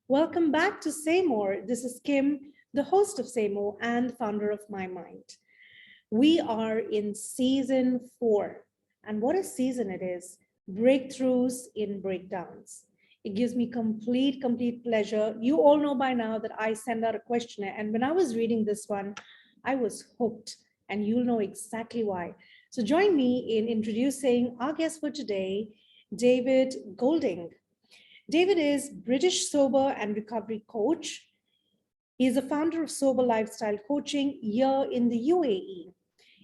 Welcome back to Saymore. This is Kim, the host of Saymore and founder of My Mind. We are in season 4. And what a season it is. Breakthroughs in breakdowns. It gives me complete pleasure. You all know by now that I send out a questionnaire. And when I was reading this one, I was hooked. And you'll know exactly why. So join me in introducing our guest for today, David Golding. David is British sober and recovery coach. He is the founder of Sober Lifestyle Coaching here in the UAE.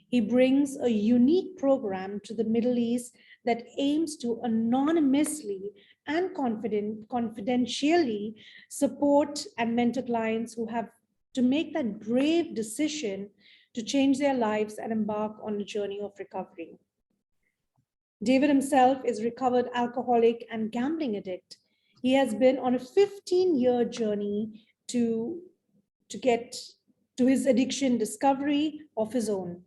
He brings a unique program to the Middle East that aims to anonymously and confidentially support and mentor clients who have to make that brave decision to change their lives and embark on a journey of recovery. David himself is a recovered alcoholic and gambling addict. He has been on a 15-year journey to get to his addiction discovery of his own.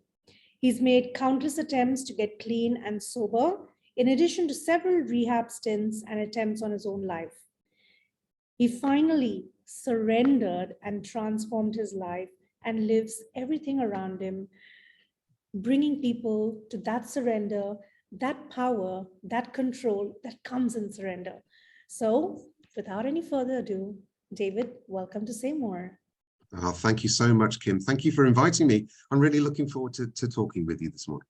He's made countless attempts to get clean and sober, in addition to several rehab stints and attempts on his own life. He finally surrendered and transformed his life and lives everything around him, bringing people to that surrender, that power, that control that comes in surrender. So without any further ado, David, welcome to Saymore. Oh, thank you so much, Kim. Thank you for inviting me. I'm really looking forward to talking with you this morning.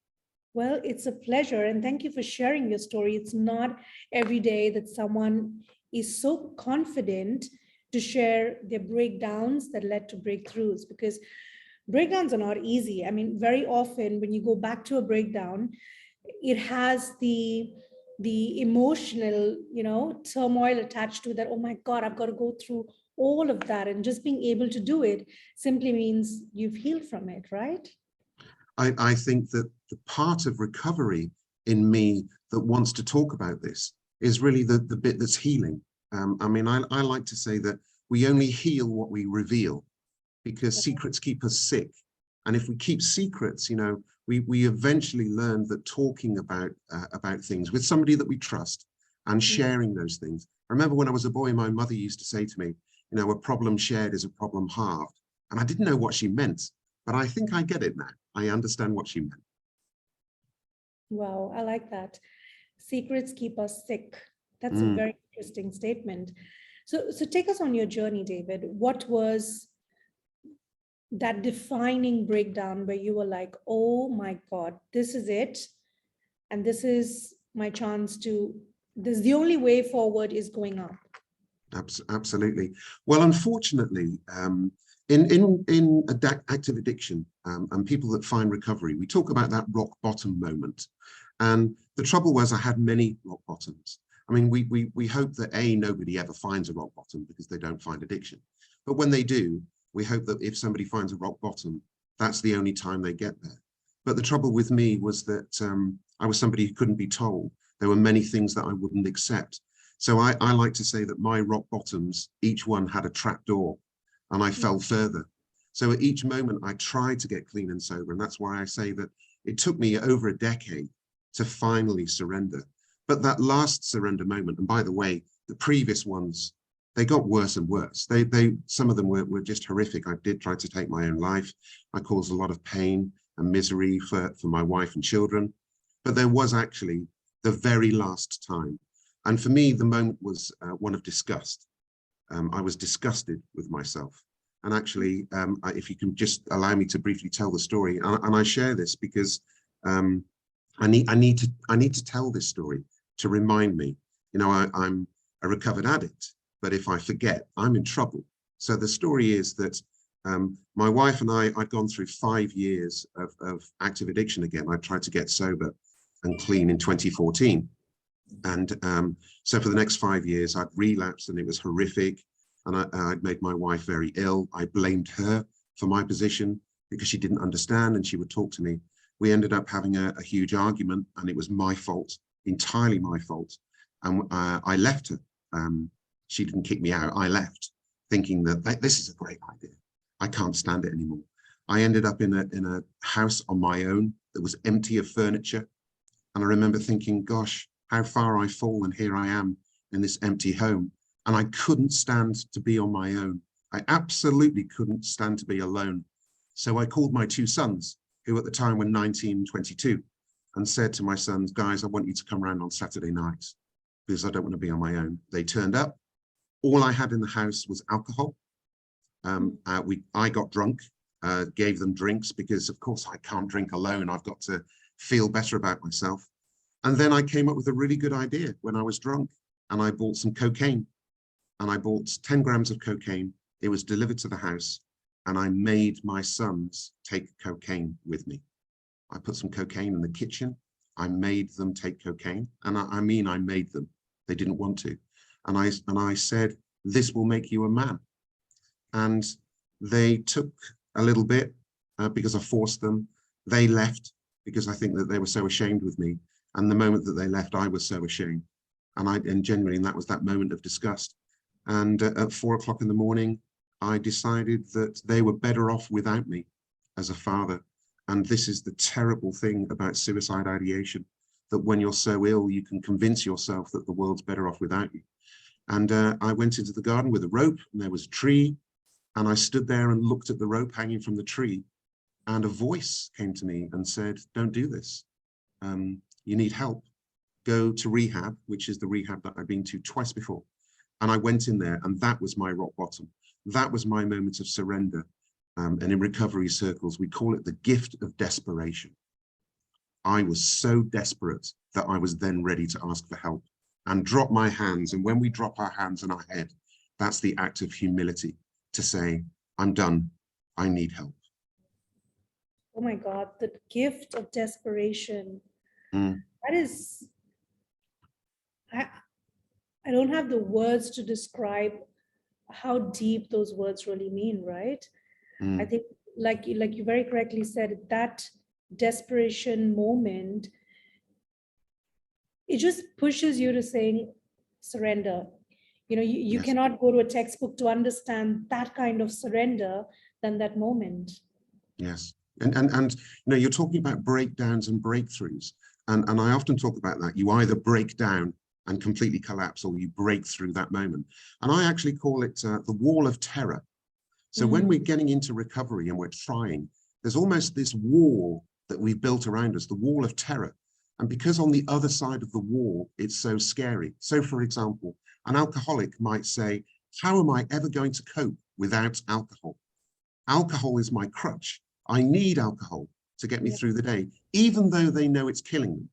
Well, it's a pleasure. And thank you for sharing your story. It's not every day that someone is so confident to share their breakdowns that led to breakthroughs, because breakdowns are not easy. I mean, very often when you go back to a breakdown, it has the emotional, turmoil attached to that. Oh my God, I've got to go through all of that. And just being able to do it simply means you've healed from it, right? I think that the part of recovery in me that wants to talk about this is really the bit that's healing. I like to say that we only heal what we reveal, because secrets keep us sick. And if we keep secrets, we eventually learn that talking about things with somebody that we trust and sharing those things. I remember when I was a boy, my mother used to say to me, a problem shared is a problem halved. And I didn't know what she meant, but I think I get it now. I understand what she meant. Wow, I like that. Secrets keep us sick. That's a very interesting statement. So take us on your journey, David. What was that defining breakdown where you were like, oh my God, this is it. And this is my chance this is the only way forward is going up. Absolutely. Well, unfortunately, in active addiction and people that find recovery, we talk about that rock bottom moment. And the trouble was I had many rock bottoms. I mean, we hope that nobody ever finds a rock bottom because they don't find addiction. But when they do, we hope that if somebody finds a rock bottom, that's the only time they get there. But the trouble with me was that I was somebody who couldn't be told. There were many things that I wouldn't accept. So I like to say that my rock bottoms, each one had a trap door, and I fell further. So at each moment, I tried to get clean and sober. And that's why I say that it took me over a decade to finally surrender. But that last surrender moment, and by the way, the previous ones, they got worse and worse. Some of them were just horrific. I did try to take my own life. I caused a lot of pain and misery for my wife and children. But there was actually the very last time. And for me, the moment was one of disgust. I was disgusted with myself. And actually, if you can just allow me to briefly tell the story, and I share this because I need to tell this story to remind me, I'm a recovered addict, but if I forget, I'm in trouble. So the story is that my wife and I'd gone through 5 years of active addiction again. I tried to get sober and clean in 2014. And so for the next 5 years, I'd relapsed and it was horrific. And I'd made my wife very ill. I blamed her for my position because she didn't understand and she would talk to me. We ended up having a huge argument and it was my fault, entirely my fault. And I left her. She didn't kick me out. I left thinking that this is a great idea. I can't stand it anymore. I ended up in a house on my own that was empty of furniture. And I remember thinking, gosh, how far I've fallen. Here I am in this empty home. and I couldn't stand to be on my own. I absolutely couldn't stand to be alone. So I called my two sons, who at the time were 19 and 22, and said to my sons, guys, I want you to come around on Saturday nights because I don't want to be on my own. They turned up. All I had in the house was alcohol. I got drunk, gave them drinks because, of course, I can't drink alone. I've got to feel better about myself. And then I came up with a really good idea when I was drunk, and I bought some cocaine, and I bought 10 grams of cocaine. It was delivered to the house, and I made my sons take cocaine with me. I put some cocaine in the kitchen. I made them take cocaine, and I mean, I made them. They didn't want to. And I said, this will make you a man. And they took a little bit because I forced them. They left because I think that they were so ashamed with me. And the moment that they left, I was so ashamed. And genuinely, that was that moment of disgust. And at 4 o'clock in the morning, I decided that they were better off without me as a father. And this is the terrible thing about suicide ideation, that when you're so ill, you can convince yourself that the world's better off without you. And I went into the garden with a rope, and there was a tree, and I stood there and looked at the rope hanging from the tree, and a voice came to me and said, don't do this. You need help. Go to rehab, which is the rehab that I've been to twice before. And I went in there, and that was my rock bottom. That was my moment of surrender. And in recovery circles, we call it the gift of desperation. I was so desperate that I was then ready to ask for help and drop my hands. And when we drop our hands on our head, that's the act of humility to say, I'm done. I need help. Oh my God, the gift of desperation. That is, I don't have the words to describe how deep those words really mean, right? I think, like you very correctly said, that desperation moment, it just pushes you to saying surrender. You know, you Yes. cannot go to a textbook to understand that kind of surrender than that moment. Yes. And you know, you're talking about breakdowns and breakthroughs. And I often talk about that. You either break down and completely collapse, or you break through that moment. And I actually call it the wall of terror. So when we're getting into recovery and we're trying, there's almost this wall that we've built around us, the wall of terror. And because on the other side of the wall, it's so scary. So for example, an alcoholic might say, how am I ever going to cope without alcohol? Alcohol is my crutch. I need alcohol to get me through the day, even though they know it's killing them.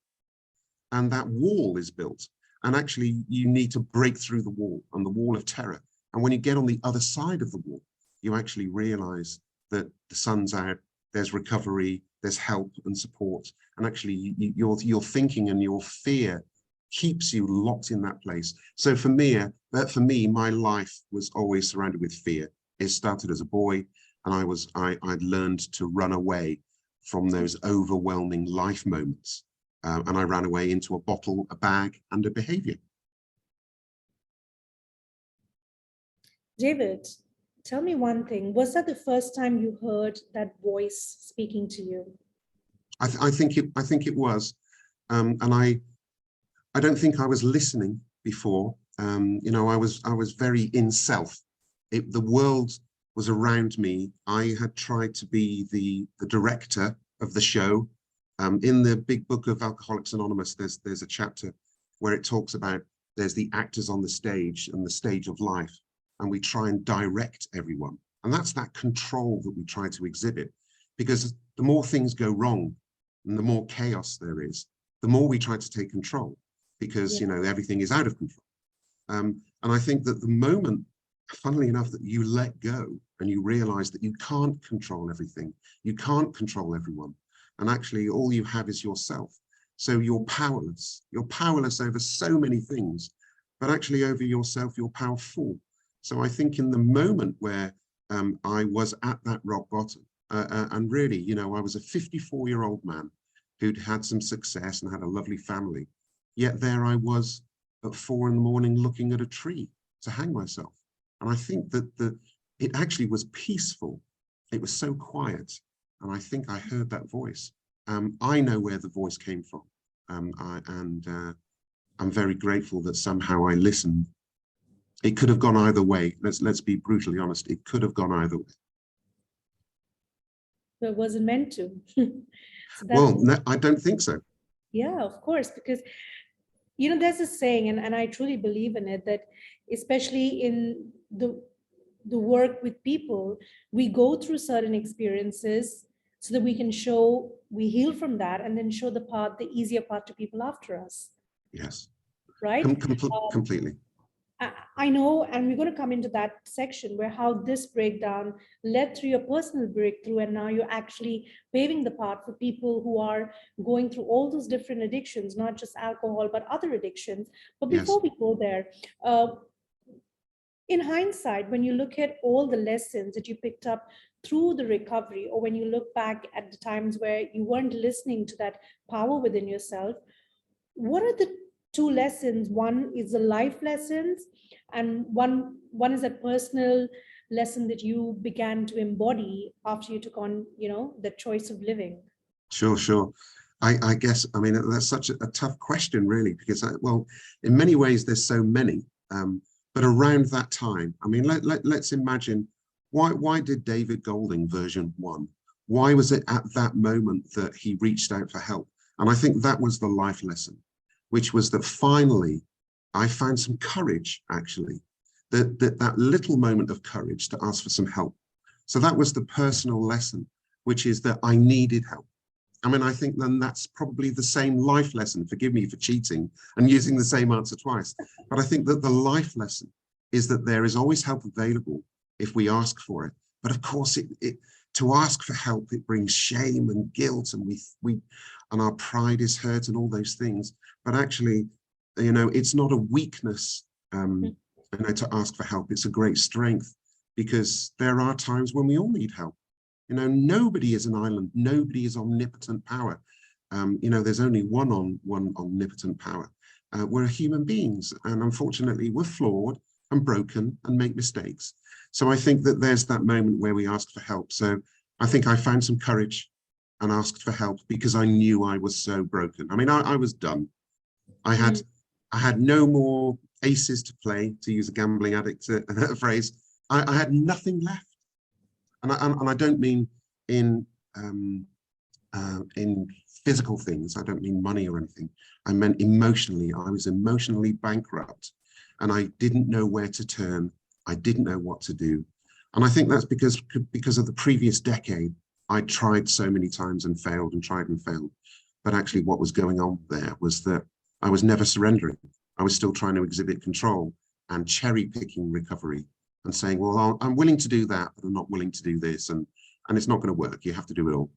And that wall is built. And actually, you need to break through the wall, and the wall of terror. And when you get on the other side of the wall, you actually realize that the sun's out, there's recovery, there's help and support. And actually, your thinking and your fear keeps you locked in that place. So for me, my life was always surrounded with fear. It started as a boy, and I'd learned to run away from those overwhelming life moments. And I ran away into a bottle, a bag, and a behavior. David, tell me one thing. Was that the first time you heard that voice speaking to you? I think it was, and I don't think I was listening before. You know, I was very in self. The world was around me. I had tried to be the director of the show. In the big book of Alcoholics Anonymous, there's a chapter where it talks about there's the actors on the stage and the stage of life, and we try and direct everyone. And that's that control that we try to exhibit, because the more things go wrong and the more chaos there is, the more we try to take control, because you know, everything is out of control. And I think that the moment, funnily enough, that you let go and you realize that you can't control everything, you can't control everyone, and actually all you have is yourself. So you're powerless. You're powerless over so many things, but actually over yourself, you're powerful. So I think in the moment where I was at that rock bottom, and really, you know, I was a 54-year-old man who'd had some success and had a lovely family. Yet there I was at 4 in the morning looking at a tree to hang myself. And I think that it actually was peaceful. It was so quiet. And I think I heard that voice. I know where the voice came from. I'm very grateful that somehow I listened. It could have gone either way. Let's be brutally honest. It could have gone either way. But it wasn't meant to. So Well, that's, no, I don't think so. yeah, of course, because there's a saying, and I truly believe in it, that especially in the work with people, we go through certain experiences so that we can show, we heal from that, and then show the easier part to people after us, Yes, right? completely. I know, and we're going to come into that section where how this breakdown led through your personal breakthrough, and now you're actually paving the path for people who are going through all those different addictions, not just alcohol, but other addictions. But Yes. before we go there, in hindsight, when you look at all the lessons that you picked up through the recovery, or when you look back at the times where you weren't listening to that power within yourself, what are the two lessons? One is the life lessons, and one is a personal lesson that you began to embody after you took on, the choice of living. Sure. I guess, I mean, that's such a tough question, really, because, well, in many ways, there's so many. But around that time, I mean, let's imagine, why did David Golding version 1? Why was it at that moment that he reached out for help? And I think that was the life lesson, which was that finally I found some courage, actually, that little moment of courage to ask for some help. So that was the personal lesson, which is that I needed help. I mean, I think then that's probably the same life lesson. Forgive me for cheating and using the same answer twice. But I think that the life lesson is that there is always help available if we ask for it. But of course, to ask for help, it brings shame and guilt, and and our pride is hurt and all those things. But actually, it's not a weakness, to ask for help. It's a great strength, because there are times when we all need help. Nobody is an island. Nobody is omnipotent power. There's only one omnipotent power. We're human beings, and unfortunately, we're flawed and broken and make mistakes. So I think that there's that moment where we ask for help. So I think I found some courage and asked for help because I knew I was so broken. I mean, I was done. I had no more aces to play, to use a gambling addict phrase. I had nothing left. And I don't mean in physical things. I don't mean money or anything. I meant emotionally. I was emotionally bankrupt, and I didn't know where to turn. I didn't know what to do. And I think that's because of the previous decade. I tried so many times and failed and tried and failed. But actually what was going on there was that I was never surrendering. I was still trying to exhibit control and cherry picking recovery, and saying, well, I'm willing to do that, but I'm not willing to do this. And it's not going to work. You have to do it all.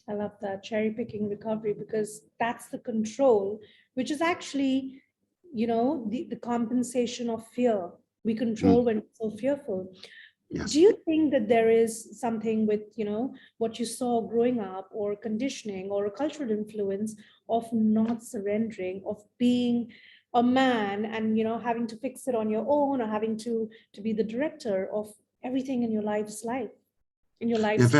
I love that, cherry picking recovery, because that's the control, which is actually, the compensation of fear. We control when we're so fearful. Yes. Do you think that there is something with, what you saw growing up, or conditioning, or a cultural influence of not surrendering, of being a man and, having to fix it on your own, or having to be the director of everything in your life's life, in your life's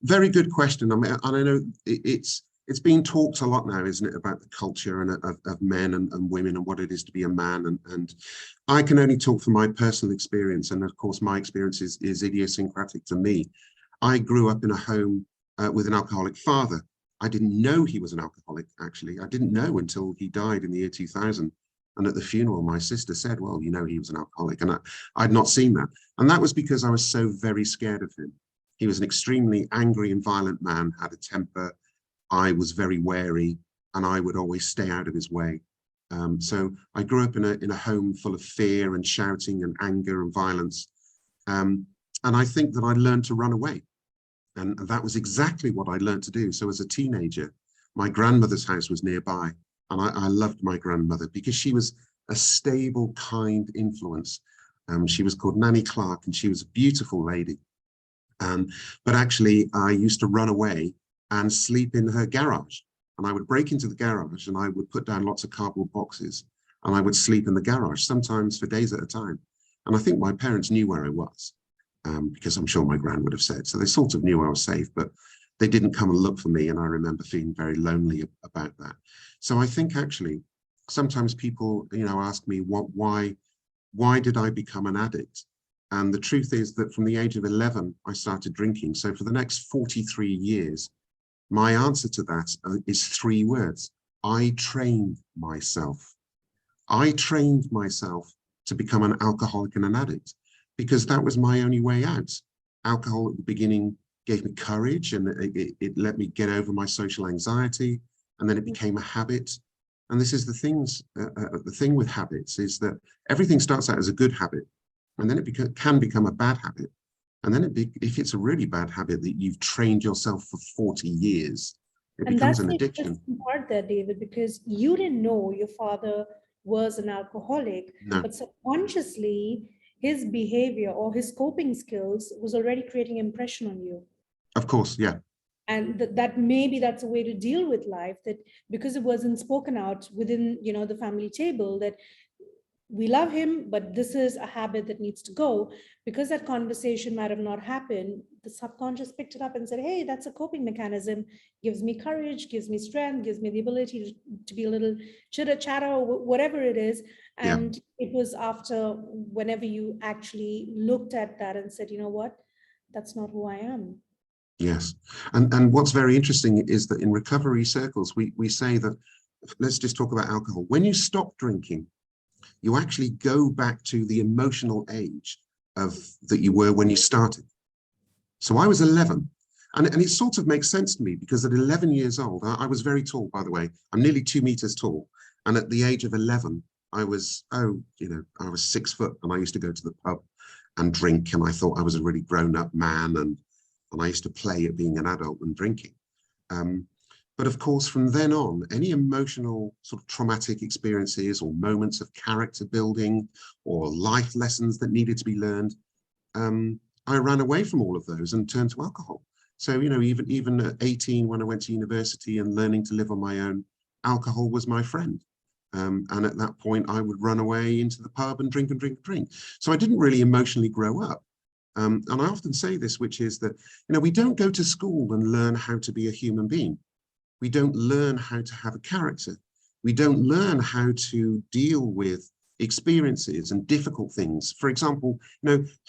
very good question. I mean, and I know it's being talked a lot now, isn't it, about the culture and of men and women and what it is to be a man. And I can only talk from my personal experience. And of course, my experience is idiosyncratic to me. I grew up in a home with an alcoholic father. I didn't know he was an alcoholic, actually. I didn't know until he died in the year 2000. And at the funeral, my sister said, well, he was an alcoholic. And I'd not seen that. And that was because I was so very scared of him. He was an extremely angry and violent man, had a temper. I was very wary, and I would always stay out of his way. So I grew up in a home full of fear and shouting and anger and violence. And I think that I learned to run away. And that was exactly what I learned to do. So as a teenager, my grandmother's house was nearby. And I loved my grandmother because she was a stable, kind influence. She was called Nanny Clark, and she was a beautiful lady. But actually, I used to run away and sleep in her garage. And I would break into the garage, and I would put down lots of cardboard boxes, and I would sleep in the garage, sometimes for days at a time. And I think my parents knew where I was, because I'm sure my gran would have said. So they sort of knew I was safe, but they didn't come and look for me. And I remember feeling very lonely about that. So I think actually sometimes people, ask me why did I become an addict? And the truth is that from the age of 11, I started drinking. So for the next 43 years, my answer to that is 3 words. I trained myself. I trained myself to become an alcoholic and an addict because that was my only way out. Alcohol at the beginning gave me courage, and it let me get over my social anxiety, and then it became a habit. And this is the thing with habits is that everything starts out as a good habit, and then it can become a bad habit. And then if it's a really bad habit that you've trained yourself for 40 years, it And becomes that's an the addiction. interesting part there, David, because you didn't know your father was an alcoholic, No, but subconsciously his behavior or his coping skills was already creating impression on you. of course, yeah. And that maybe that's a way to deal with life, that because it wasn't spoken out within, the family table, that we love him, but this is a habit that needs to go. Because that conversation might have not happened, the subconscious picked it up and said, hey, that's a coping mechanism, gives me courage, gives me strength, gives me the ability to be a little chitter chatter or whatever it is. Yeah. And it was after, whenever you actually looked at that and said, you know what, that's not who I am. Yes. And what's very interesting is that in recovery circles, we say that, let's just talk about alcohol. When you stop drinking, you actually go back to the emotional age that you were when you started. So I was 11, and it sort of makes sense to me because at 11 years old, I was very tall, by the way. I'm nearly 2 meters tall. And at the age of 11, I was 6 foot, and I used to go to the pub and drink, and I thought I was a really grown-up man, and I used to play at being an adult and drinking. But of course, from then on, any emotional sort of traumatic experiences or moments of character building or life lessons that needed to be learned, I ran away from all of those and turned to alcohol. So, even at 18, when I went to university and learning to live on my own, alcohol was my friend. And at that point, I would run away into the pub and drink and drink and drink. So I didn't really emotionally grow up. And I often say this, which is that, we don't go to school and learn how to be a human being. We don't learn how to have a character. We don't learn how to deal with experiences and difficult things. For example,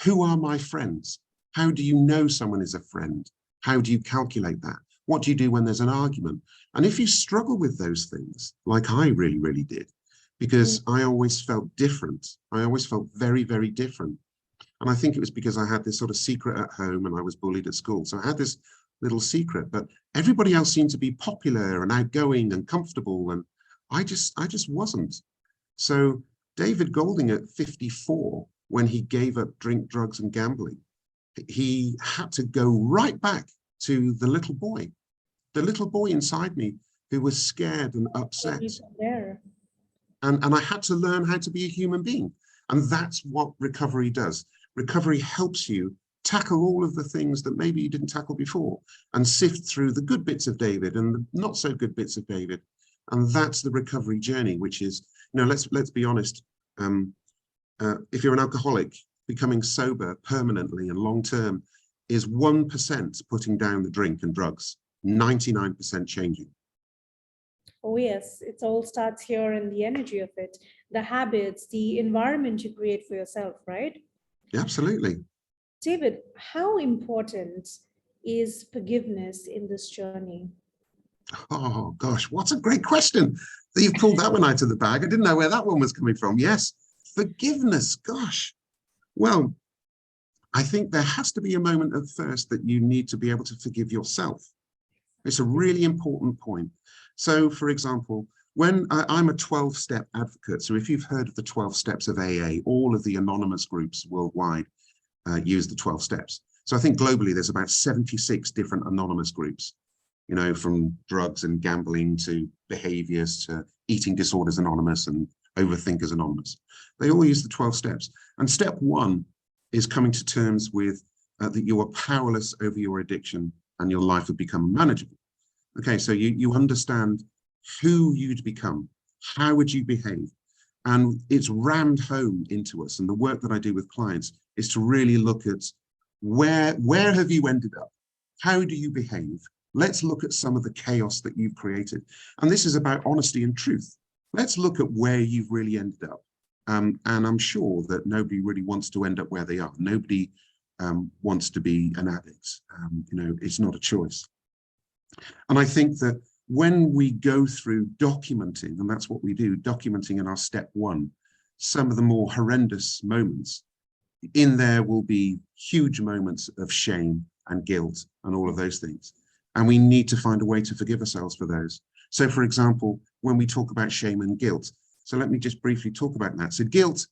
who are my friends? How do you know someone is a friend? How do you calculate that? What do you do when there's an argument? And if you struggle with those things, like I really, really did, because I always felt different. I always felt very, very different. And I think it was because I had this sort of secret at home and I was bullied at school. So I had this little secret, but everybody else seemed to be popular and outgoing and comfortable. And I just wasn't. So David Golding at 54, when he gave up drink, drugs and gambling, he had to go right back to the little boy inside me who was scared and upset. And I had to learn how to be a human being. And that's what recovery does. Recovery helps you tackle all of the things that maybe you didn't tackle before and sift through the good bits of David and the not so good bits of David. And that's the recovery journey, which is, let's be honest. If you're an alcoholic, becoming sober permanently and long-term is 1% putting down the drink and drugs, 99% changing. Oh yes, it all starts here in the energy of it, the habits, the environment you create for yourself, right? Absolutely. David, how important is forgiveness in this journey? Oh gosh, what a great question. You've pulled that one out of the bag. I didn't know where that one was coming from. Yes, forgiveness, gosh. Well, I think there has to be a moment at first that you need to be able to forgive yourself. It's a really important point. So, for example, when I'm a 12-step advocate, so if you've heard of the 12 steps of AA, all of the anonymous groups worldwide use the 12 steps. So I think globally there's about 76 different anonymous groups, from drugs and gambling to behaviors to eating disorders anonymous and overthinkers anonymous. They all use the 12 steps. And step 1 is coming to terms with that you are powerless over your addiction and your life would become manageable. Okay, so you understand who you'd become, how would you behave? And it's rammed home into us. And the work that I do with clients is to really look at where have you ended up? How do you behave? Let's look at some of the chaos that you've created. And this is about honesty and truth. let's look at where you've really ended up. And I'm sure that nobody really wants to end up where they are. Nobody wants to be an addict. It's not a choice. And I think that when we go through documenting, and that's what we do, documenting in our step one, some of the more horrendous moments, in there will be huge moments of shame and guilt and all of those things. And we need to find a way to forgive ourselves for those. So for example, when we talk about shame and guilt, so let me just briefly talk about that. So guilt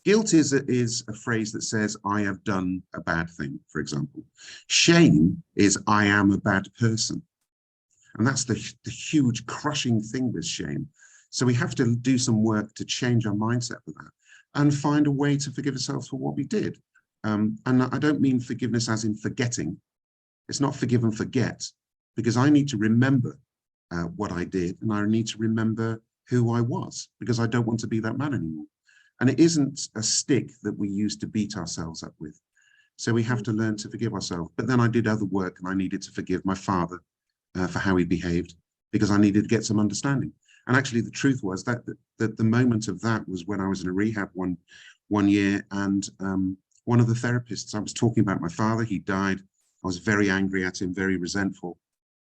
is a phrase that says, I have done a bad thing, for example. Shame is, I am a bad person. And that's the huge crushing thing with shame. So we have to do some work to change our mindset with that and find a way to forgive ourselves for what we did. And I don't mean forgiveness as in forgetting. It's not forgive and forget, because I need to remember what I did, and I need to remember who I was, because I don't want to be that man anymore. And it isn't a stick that we use to beat ourselves up with. So we have to learn to forgive ourselves. But then I did other work, and I needed to forgive my father for how he behaved, because I needed to get some understanding. And actually the truth was that the moment of that was when I was in a rehab one year, and one of the therapists, I was talking about my father, he died. I was very angry at him, very resentful.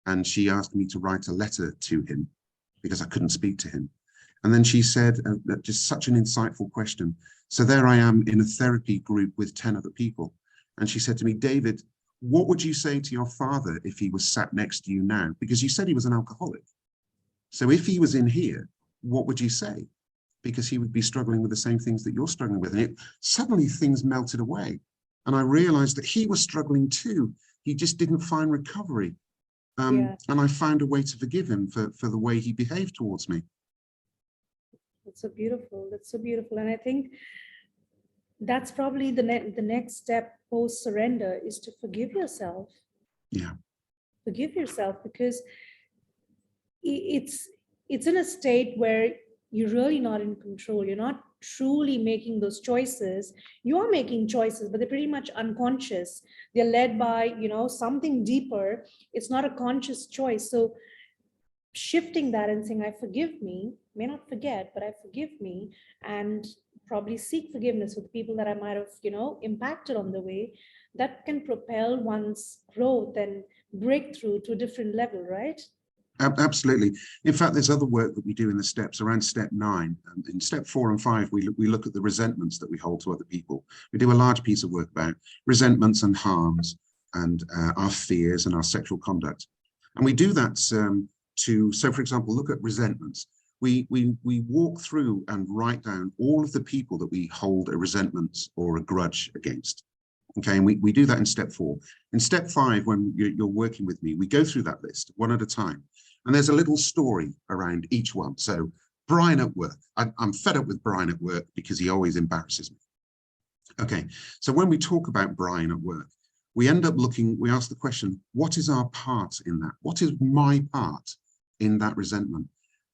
And she asked me to write a letter to him because I couldn't speak to him. And then she said, just such an insightful question. So there I am in a therapy group with 10 other people. And she said to me, David, what would you say to your father if he was sat next to you now? Because you said he was an alcoholic. So if he was in here, what would you say? Because he would be struggling with the same things that you're struggling with. And suddenly things melted away. And I realized that he was struggling too. He just didn't find recovery. And I found a way to forgive him for the way he behaved towards me. That's so beautiful. That's so beautiful. And I think that's probably the next step post surrender, is to forgive yourself. Yeah. Forgive yourself, because it's in a state where you're really not in control. You're not truly making those choices. You are making choices, but they're pretty much unconscious. They're led by, something deeper. It's not a conscious choice. So shifting that and saying, I forgive me, may not forget, but I forgive me, and probably seek forgiveness with people that I might have, impacted on the way, that can propel one's growth and breakthrough to a different level, right? Absolutely. In fact, there's other work that we do in the steps around step 9. In step 4 and 5, we look at the resentments that we hold to other people. We do a large piece of work about resentments and harms and our fears and our sexual conduct. And we do that so for example, look at resentments. We walk through and write down all of the people that we hold a resentment or a grudge against. Okay, and we do that in step 4. In step 5, when you're working with me, we go through that list one at a time. And there's a little story around each one. So Brian at work, I'm fed up with Brian at work because he always embarrasses me. Okay, so when we talk about Brian at work, we end up we ask the question, what is our part in that? What is my part in that resentment?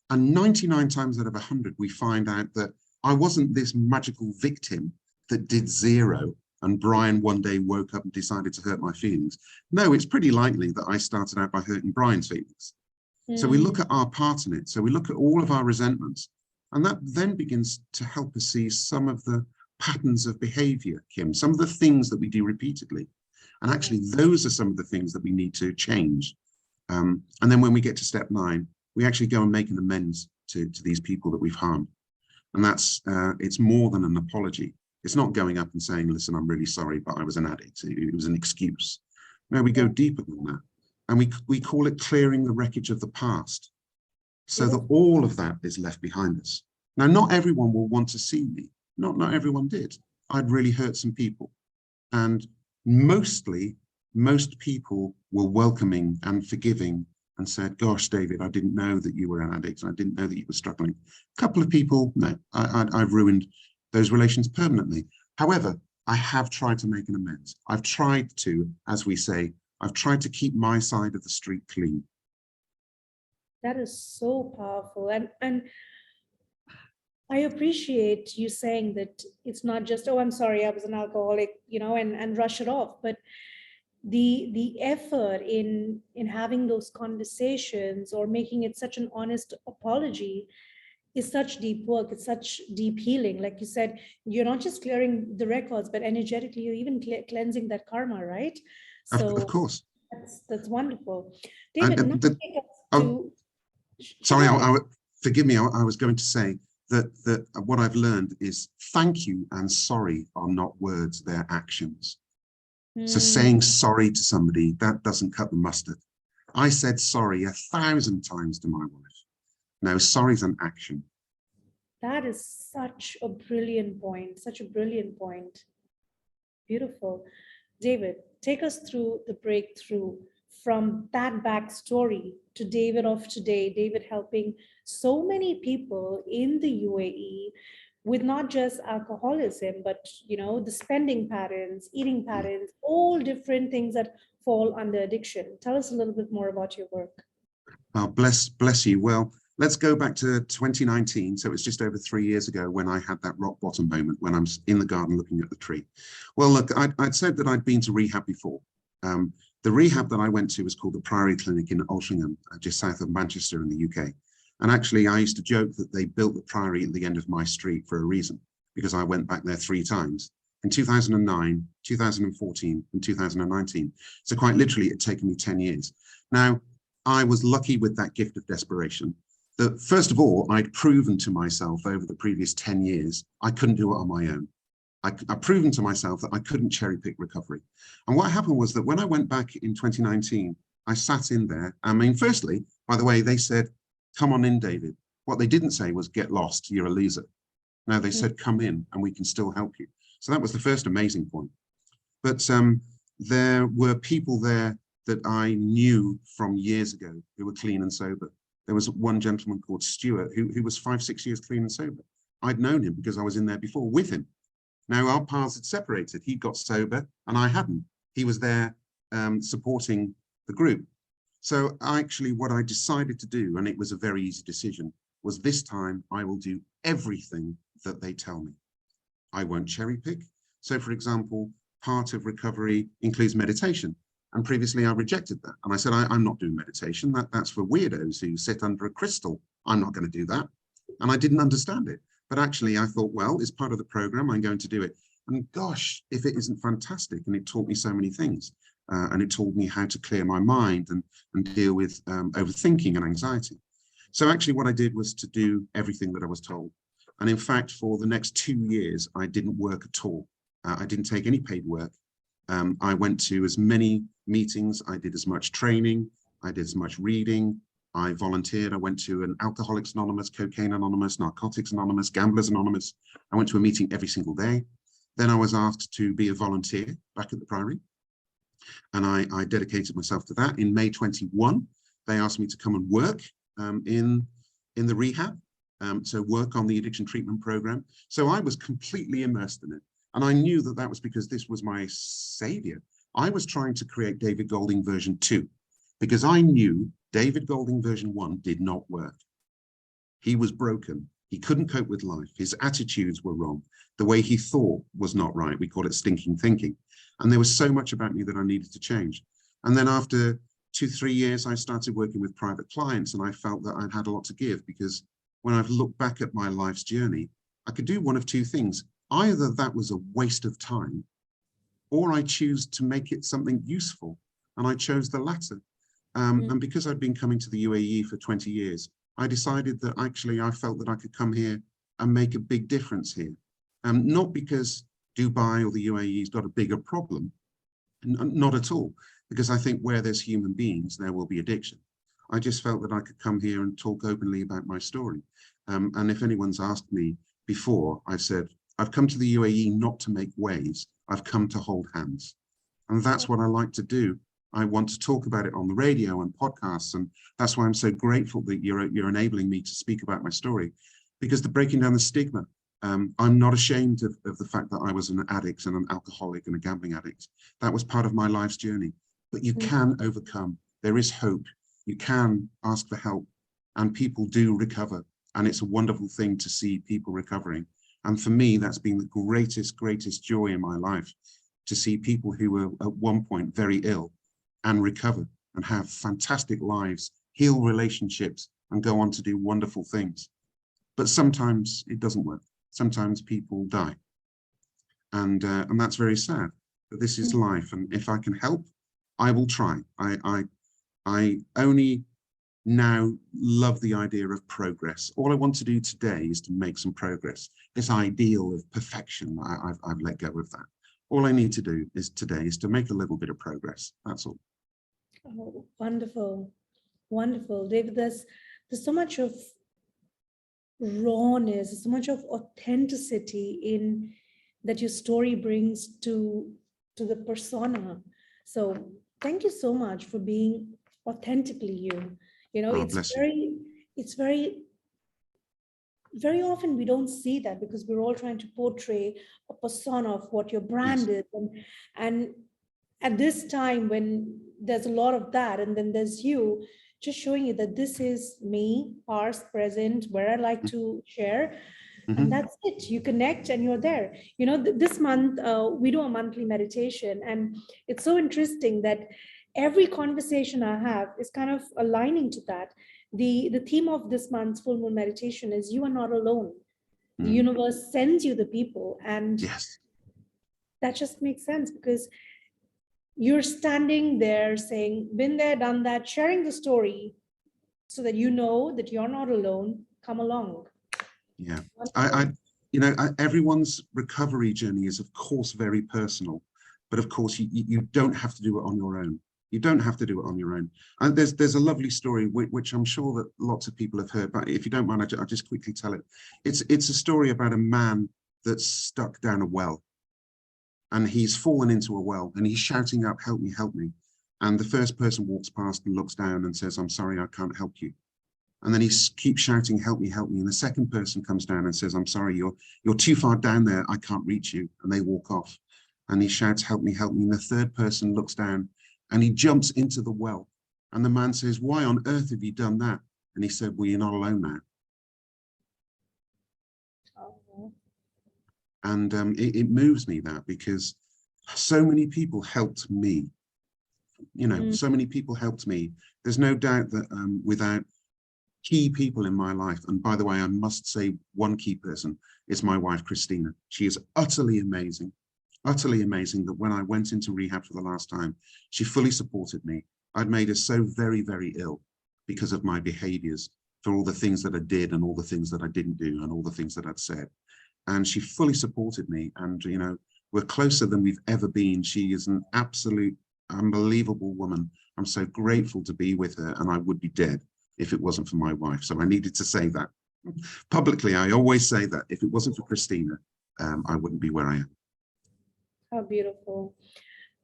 And 99 times out of 100, we find out that I wasn't this magical victim that did 0, and Brian one day woke up and decided to hurt my feelings. No, it's pretty likely that I started out by hurting Brian's feelings. So we look at our part in it. So we look at all of our resentments, and that then begins to help us see some of the patterns of behavior, Kim, some of the things that we do repeatedly. And actually, those are some of the things that we need to change. And then when we get to step 9, we actually go and make an amends to these people that we've harmed. And that's, it's more than an apology. It's not going up and saying, listen, I'm really sorry, but I was an addict. It was an excuse. No, we go deeper than that. And we call it clearing the wreckage of the past, so that all of that is left behind us. Now, not everyone will want to see me. Not everyone did. I'd really hurt some people. And most people were welcoming and forgiving and said, gosh, David, I didn't know that you were an addict, and I didn't know that you were struggling. A couple of people, no, I've ruined those relations permanently. However, I have tried to make an amends. I've tried to, as we say, I've tried to keep my side of the street clean. That is so powerful. And I appreciate you saying that it's not just, oh, I'm sorry, I was an alcoholic, and rush it off. But the effort in having those conversations or making it such an honest apology is such deep work. It's such deep healing. Like you said, you're not just clearing the records, but energetically, you're even cleansing that karma, right? Of So course. that's wonderful. David, And now the, take us oh, to, go sorry, ahead. forgive me. I was going to say that what I've learned is thank you and sorry are not words, they're actions. So Hmm. saying sorry to somebody, that doesn't cut the mustard. I said sorry 1,000 times to my wife. No, sorry's an action. That is such a brilliant point, such a brilliant point. Beautiful. David, take us through the breakthrough from that backstory to David of today, David helping so many people in the UAE with not just alcoholism, but the spending patterns, eating patterns, all different things that fall under addiction. Tell us a little bit more about your work. Oh, bless you. Well, let's go back to 2019. So it's just over 3 years ago when I had that rock bottom moment when I'm in the garden looking at the tree. Well, look, I'd said that I'd been to rehab before. The rehab that I went to was called the Priory Clinic in Altrincham, just south of Manchester in the UK. And actually, I used to joke that they built the Priory at the end of my street for a reason, because I went back there 3 times in 2009, 2014, and 2019. So quite literally, it had taken me 10 years. Now, I was lucky with that gift of desperation. That first of all, I'd proven to myself over the previous 10 years, I couldn't do it on my own. I'd proven to myself that I couldn't cherry pick recovery. And what happened was that when I went back in 2019, I sat in there. I mean, firstly, by the way, they said, come on in, David. What they didn't say was get lost, you're a loser. No, they said, come in and we can still help you. So that was the first amazing point. But there were people there that I knew from years ago who were clean and sober. There was one gentleman called Stuart who was 5-6 years clean and sober. I'd known him because I was in there before with him. Now our paths had separated. He got sober and I hadn't. He was there supporting the group. So actually what I decided to do, and it was a very easy decision, was this time I will do everything that they tell me. I won't cherry pick. So for example, part of recovery includes meditation. And previously I rejected that. And I said, I'm not doing meditation. That's for weirdos who sit under a crystal. I'm not going to do that. And I didn't understand it. But actually I thought, well, it's part of the program. I'm going to do it. And gosh, if it isn't fantastic. And it taught me so many things. And it taught me how to clear my mind and deal with overthinking and anxiety. So actually what I did was to do everything that I was told. And in fact, for the next 2 years, I didn't work at all. I didn't take any paid work. I went to as many meetings, I did as much training, I did as much reading, I volunteered, I went to an Alcoholics Anonymous, Cocaine Anonymous, Narcotics Anonymous, Gamblers Anonymous. I went to a meeting every single day. Then I was asked to be a volunteer back at the Priory. And I dedicated myself to that. In May 21, they asked me to come and work in the rehab. So work on the addiction treatment program. So I was completely immersed in it. And I knew that that was because this was my savior. I was trying to create David Golding version 2 because I knew David Golding version 1 did not work. He was broken. He couldn't cope with life. His attitudes were wrong. The way he thought was not right. We call it stinking thinking. And there was so much about me that I needed to change. And then after 2-3 years, I started working with private clients and I felt that I'd had a lot to give because when I've looked back at my life's journey, I could do one of two things. Either that was a waste of time, or I choose to make it something useful. And I chose the latter. And because I'd been coming to the UAE for 20 years, I decided that actually I felt that I could come here and make a big difference here. Not because Dubai or the UAE's got a bigger problem, not at all, because I think where there's human beings, there will be addiction. I just felt that I could come here and talk openly about my story. And if anyone's asked me before, I've said, I've come to the UAE not to make waves, I've come to hold hands. And that's what I like to do. I want to talk about it on the radio and podcasts. And that's why I'm so grateful that you're enabling me to speak about my story, because the breaking down the stigma, I'm not ashamed of the fact that I was an addict and an alcoholic and a gambling addict. That was part of my life's journey, but you can overcome. There is hope. You can ask for help and people do recover. And it's a wonderful thing to see people recovering. And for me, that's been the greatest joy in my life, to see people who were at one point very ill and recover and have fantastic lives, heal relationships, and go on to do wonderful things. But sometimes it doesn't work. Sometimes people die. And that's very sad. But this is life. And if I can help, I will try. I only now love the idea of progress. All I want to do today is to make some progress. This ideal of perfection, I've let go of that. All I need to do today is to make a little bit of progress. That's all. Oh, wonderful. Wonderful. David, there's so much of rawness, so much of authenticity in that your story brings to the persona. So thank you so much for being authentically you. You know, Oh, bless you. it's very often we don't see that because we're all trying to portray a persona of what your Yes. brand is. And at this time when there's a lot of that, and then there's you just showing you that this is me, past, present, where I like to share. And Mm-hmm. that's it. You connect and you're there. You know, this month, we do a monthly meditation. And it's so interesting that every conversation I have is kind of aligning to that. The theme of this month's full moon meditation is you are not alone. The Mm. universe sends you the people. And Yes. that just makes sense because you're standing there saying, been there, done that, sharing the story so that you know that you're not alone. Come along. Yeah. Wonderful. Everyone's recovery journey is, of course, very personal, but of course, you don't have to do it on your own. You don't have to do it on your own. And there's a lovely story which I'm sure that lots of people have heard, but if you don't mind, I'll just quickly tell it. It's a story about a man that's stuck down a well, and he's fallen into a well, and he's shouting out, "Help me, help me!" And the first person walks past and looks down and says, "I'm sorry, I can't help you." And then he keeps shouting, "Help me, help me." And the second person comes down and says, "I'm sorry, you're too far down there. I can't reach you." And they walk off. And he shouts, "Help me, help me." And the third person looks down and he jumps into the well. And the man says, "Why on earth have you done that?" And he said, "Well, you're not alone now." Oh, And it moves me, that, because so many people helped me. mm, So many people helped me. There's no doubt that without key people in my life, and by the way, I must say one key person is my wife, Christina. She is utterly amazing that when I went into rehab for the last time, she fully supported me. I'd made her so very, very ill because of my behaviors, for all the things that I did and all the things that I didn't do and all the things that I'd said. And she fully supported me. And, we're closer than we've ever been. She is an absolute unbelievable woman. I'm so grateful to be with her, and I would be dead if it wasn't for my wife. So I needed to say that publicly. I always say that if it wasn't for Christina, I wouldn't be where I am. how beautiful.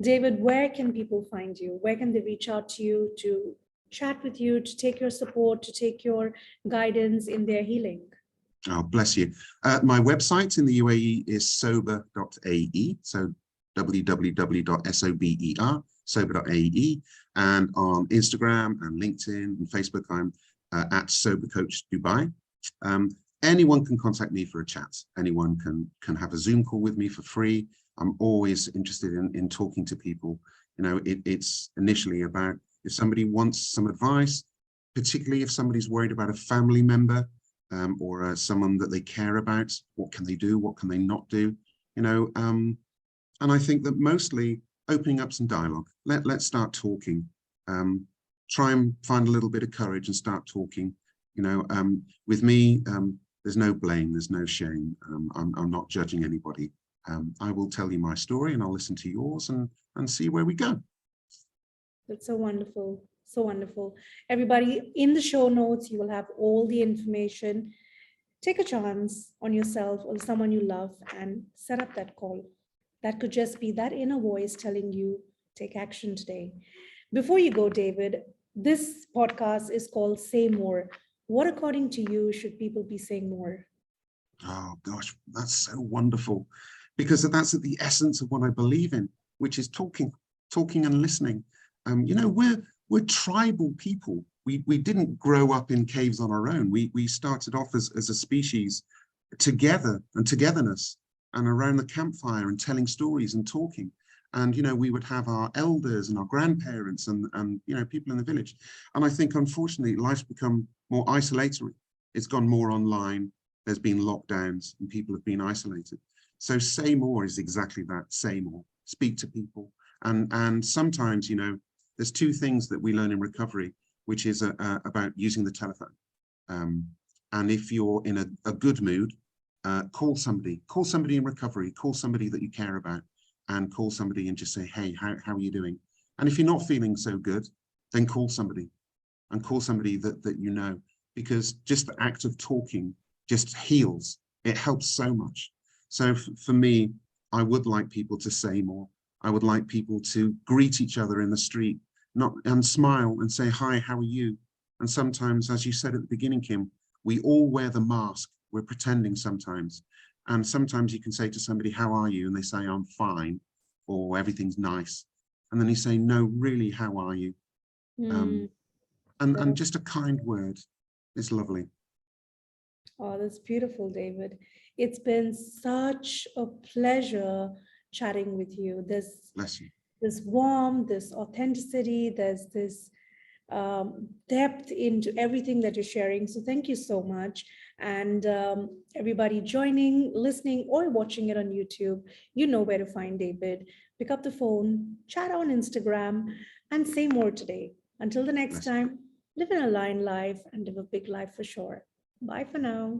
David, where can people find you? Where can they reach out to you to chat with you, to take your support, to take your guidance in their healing? Oh, bless you. My website in the UAE is sober.ae, so www.sober, sober.ae, and on Instagram and LinkedIn and Facebook, I'm at Sober Coach Dubai. Anyone can contact me for a chat. Anyone can have a Zoom call with me for free. I'm always interested in talking to people. It's initially about if somebody wants some advice, particularly if somebody's worried about a family member, or someone that they care about. What can they do? What can they not do? And I think that mostly opening up some dialogue. Let's start talking. Try and find a little bit of courage and start talking. With me, there's no blame, there's no shame. I'm not judging anybody. I will tell you my story and I'll listen to yours and see where we go. That's so wonderful. So wonderful. Everybody, in the show notes, you will have all the information. Take a chance on yourself or someone you love and set up that call. That could just be that inner voice telling you, take action today. Before you go, David, this podcast is called Say More. What, according to you, should people be saying more? Oh gosh, that's so wonderful, because that's at the essence of what I believe in, which is talking and listening. We're tribal people. We didn't grow up in caves on our own. We started off as a species together and togetherness and around the campfire and telling stories and talking. And, we would have our elders and our grandparents and people in the village. And I think, unfortunately, life's become more isolatory. It's gone more online. there's been lockdowns and people have been isolated. So say more is exactly that, say more, speak to people. And sometimes, you know, there's two things that we learn in recovery, which is about using the telephone. And if you're in a good mood, call somebody in recovery, call somebody that you care about, and call somebody and just say, hey, how are you doing? And if you're not feeling so good, then call somebody, and call somebody that you know, because just the act of talking just heals. It helps so much. So for me, I would like people to say more. I would like people to greet each other in the street, and smile and say, hi, how are you? And sometimes, as you said at the beginning, Kim, we all wear the mask. We're pretending sometimes. And sometimes you can say to somebody, how are you? And they say, I'm fine, or everything's nice. And then you say, no, really, how are you? Mm, And yeah. just a kind word is lovely. Oh, that's beautiful, David. It's been such a pleasure chatting with you. Bless you. This warmth, this authenticity, there's this depth into everything that you're sharing. So thank you so much. And everybody joining, listening, or watching it on YouTube, you know where to find David. Pick up the phone, chat on Instagram, and say more today. Until the next Bless you. time, live an aligned life and live a big life for sure. Bye for now.